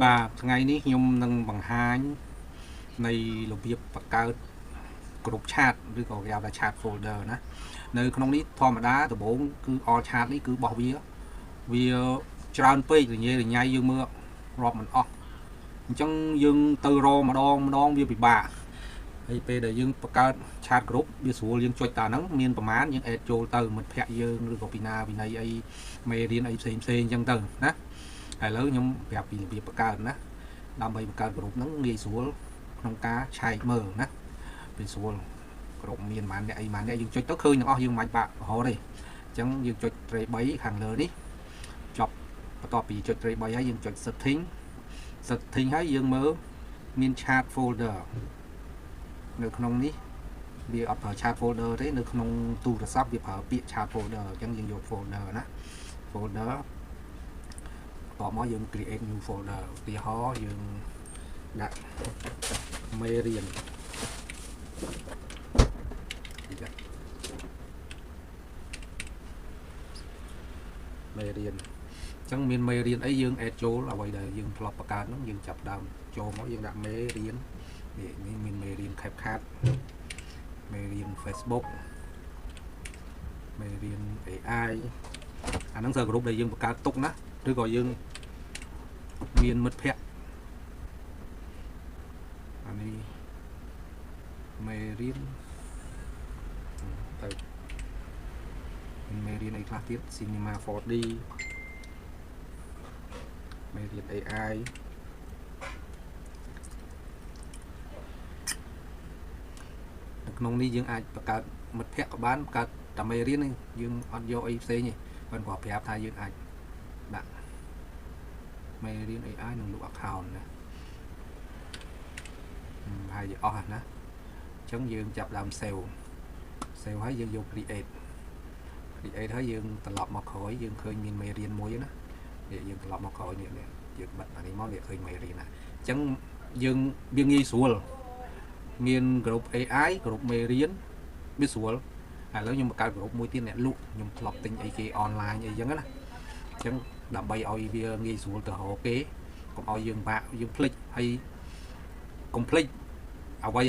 បាទថ្ងៃនេះខ្ញុំនឹងបង្ហាញនៃរបៀបបង្កើតក្រុមឆាតឬក៏គេហៅថា chat folder ណានៅក្នុងនេះធម្មតាដំបូងគឺ all chat នេះគឺបោះវាច្រើនពេករញ៉េរញ៉ៃយើងមើលរាប់មិនអស់អញ្ចឹងយើងទៅរម្ដងវាពិបាកហើយពេលដែលយើងបង្កើត chat group វាស្រួលយើងចុចតាហ្នឹងមានប្រមាណយើង add ចូលទៅមិត្តភ័ក្ដិយើងឬក៏ពីណាពីណីអីមេរៀនអីផ្សេងអញ្ចឹងទៅណាឥឡូវខ្ញុំប្រាប់ពីរបៀបបង្កើតណាដើម្បីបង្កើតក្រុមហ្នឹងងាយស្រួលក្នុងការឆែកមើលណាវាស្រួលក្រុមមានប៉ុន្មានអ្នកអីប៉ុន្មានអ្នកយើងចុចទៅឃើញទាំងអស់យើងមិនបាច់បាក់រហូតទេអញ្ចឹងយើងចុច tray 3ខាងលើនេះចប់បន្ទាប់ពីចុច tray 3ហើយយើងចុច setting ហើយយើងមើលមាន chat folder នៅក្នុងនេះវាអត់ប្រើ chat folder ទេនៅក្នុងទូរស័ព្ទវាប្រើពាក្យ chat folder អញ្ចឹងយើងយក folder ណា folder តមកយើង create new folder ឧទាហរណ៍យើងដាក់មេរៀនមេរៀនអញ្ចឹងមានមេរៀនអីយើង add ចូលអ្វីដែលយើងធ្លាប់បង្កើតហ្នឹងយើងចាប់ដើមចូលមកយើងដាក់មេរៀននេះមានមេរៀន CapCut មេរៀន Facebook មេរៀន AI អាហ្នឹងคือក្រុមដែលយើងបង្កើតទុកណាឬក៏យើងមានមិត្តភ័ក្ដិអានេះមេរៀនទៅមេរៀនអីខ្លះទៀត Cinema 4D មេរៀន AI នៅក្នុងនេះយើងអាចបង្កើតមិត្តភ័ក្ដិក៏បានបង្កើតតែមេរៀននេះយើងអត់យកអីផ្សេងទេប៉ុន្តែប្រាប់ថាយើងអាចដាក់មេរៀន AI នឹងលក់ account ណាហើយអស់ណាអញ្ចឹងយើងចាប់ដើម save ហើយយើងយក create ហើយយើងត្រឡប់មកក្រោយយើងឃើញមានមេរៀនមួយណានេះយើងត្រឡប់មកក្រោយនេះយើងបិទអានេះមកវាឃើញមេរៀនណាអញ្ចឹងយើងវាងាយស្រួលមានក្រុម AI ក្រុមមេរៀនវាស្រួលឥឡូវខ្ញុំបង្កើតក្រុមមួយទៀតអ្នកលក់ខ្ញុំធ្លាប់ទិញអីគេ online អីចឹងណាអញ្ចឹងដើម្បីឲ្យវាងាយស្រួលទៅរកគេកុំឲ្យយើងបាក់យើងភ្លេចហើយកុំភ្លេចអ្វី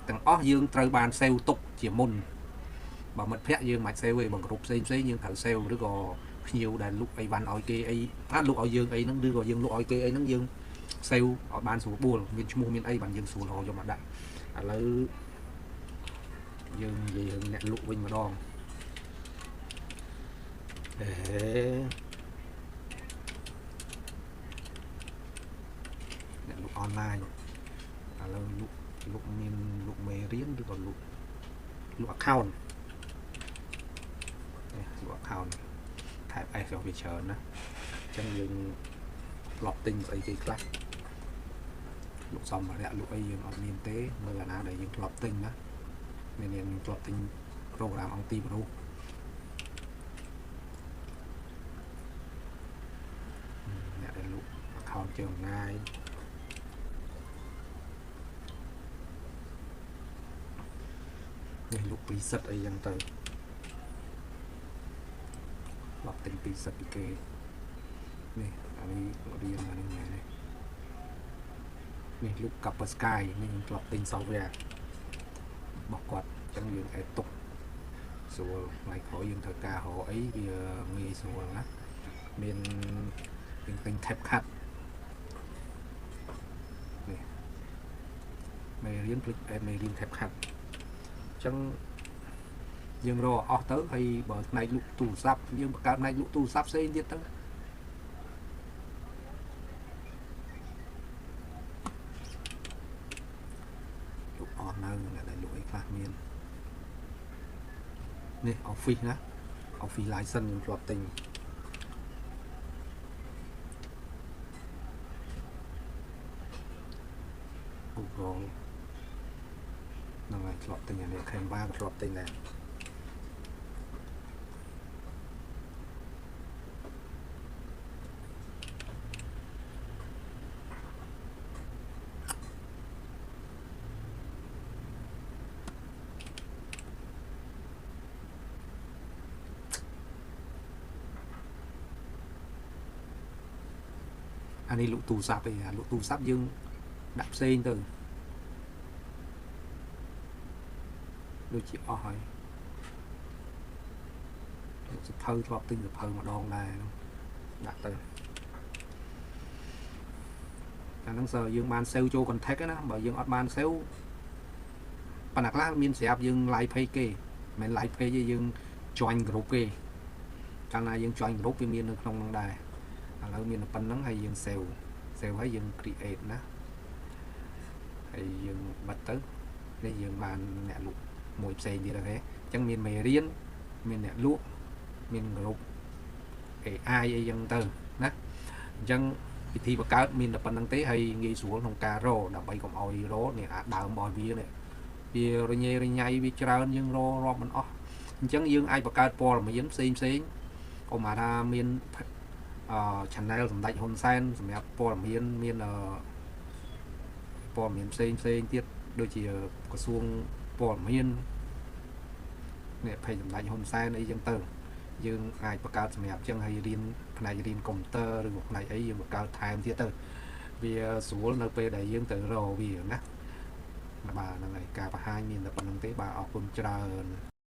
ទាំងអស់យើងត្រូវបាន save ទុកជាមុនបើមិត្តភ័ក្ដិយើងមិន save ទេបើក្រុមផ្សេងយើងត្រូវ save ឬក៏ភ្ញៀវដែលលក់អីវ៉ាន់ឲ្យគេអីលក់ឲ្យយើងអីហ្នឹងឬក៏យើងលក់ឲ្យគេអីហ្នឹងយើង save ឲ្យបានស្រួលបួលមានឈ្មោះមានអីបានយើងស្រួលរកយកមកដាក់ឥឡូវយើងនិយាយរឿងអ្នកលក់វិញម្ដងអ្នកលក់ online ឥឡូវលក់មានលក់មេរៀនឬក៏លក់ account លក់ account type S វាច្រើនណាអញ្ចឹងយើងធ្លាប់ទិញស្អីគេខ្លះលក់សម្ភារៈលក់អីយើងអត់មានទេមើលអាណាដែលយើងធ្លាប់ទិញណាមានយើងធ្លាប់ទិញ program អង្គទីប្រុសអ្នកដែលលក់ account ជើងងាយនេះលក់ពីសិតអីចឹងទៅធ្លាប់ទិញពីសិតពីគេនេះអានេះរៀនអានេះមែនទេនេះលក់ Copper Sky នេះខ្ញុំធ្លាប់ទិញ software របស់គាត់អញ្ចឹងយើងអាចទុកស្រួលថ្ងៃក្រោយយើងត្រូវការរកអីវាងាយស្រួលណាមានយើងទិញ CapCut នេះមេរៀនភ្លេចមេរៀន CapCut អញ្ចឹងយើងរកអស់ទៅហើយបើផ្នែកលក់ទូរស័ព្ទយើងបង្កើតផ្នែកលក់ទូរស័ព្ទផ្សេងទៀតទៅលក់អស់នៅអ្នកដែលលក់អីខ្លះមាននេះ Office ណា Office license ខ្ញុំធ្លាប់ទិញGoogle ហ្នឹងហើយធ្លាប់ទិញអានេះ Canva ធ្លាប់ទិញដែរអា នេះលក់ទូរស័ព្ទឯងលក់ទូរស័ព្ទយើងដាក់ផ្សេងទៅដូចជាអស់ហើយសភៅធ្លាប់ទិញសភៅម្ដងដែរដាក់ទៅអាហ្នឹងសើយើងបាន save ចូល contact ណាបើយើងអត់បាន save ប៉ុន្តែខ្លះមានស្រាប់យើង like page គេមិន like page ទេយើង join group គេកាលណាយើង join group វាមាននៅក្នុងហ្នឹងដែរឥឡូវមានតែប៉ុណ្្នឹងហើយយើង save ហើយយើង create ណាហើយយើងបិទទៅនេះយើងបានអ្នកលក់មួយផ្សេងទៀតទេអញ្ចឹងមានមេរៀនមានអ្នកលក់មាន group AI អីចឹងទៅណាអញ្ចឹងវិធីបង្កើតមានតែប៉ុណ្្នឹងទេហើយងាយស្រួលក្នុងការរកដើម្បីកុំឲ្យរកនេះដើមរបស់វានេះវារញ៉េរញ៉ៃវាច្រើនយើងរករាប់មិនអស់អញ្ចឹងយើងអាចបង្កើតព័ត៌មានផ្សេងកុំថាមាន channel សម្ដេចហ៊ុនសែនសម្រាប់ព័ត៌មានមានព័ត៌មានផ្សេងទៀតដូចជាក្រសួងព័ត៌មាននេះភ័យសម្ដេចហ៊ុនសែនអីចឹងទៅយើងអាចបង្កើតសម្រាប់ចឹងហើយរៀនផ្នែករៀនកុំព្យូទ័រឬផ្នែកអីយើងបង្កើតថែមទៀតទៅវាស្រួលនៅពេលដែលយើងទៅរកវាណាបាទហ្នឹងហើយការបង្ហាញមានតែប៉ុណ្្នឹងទេបាទអរគុណច្រើន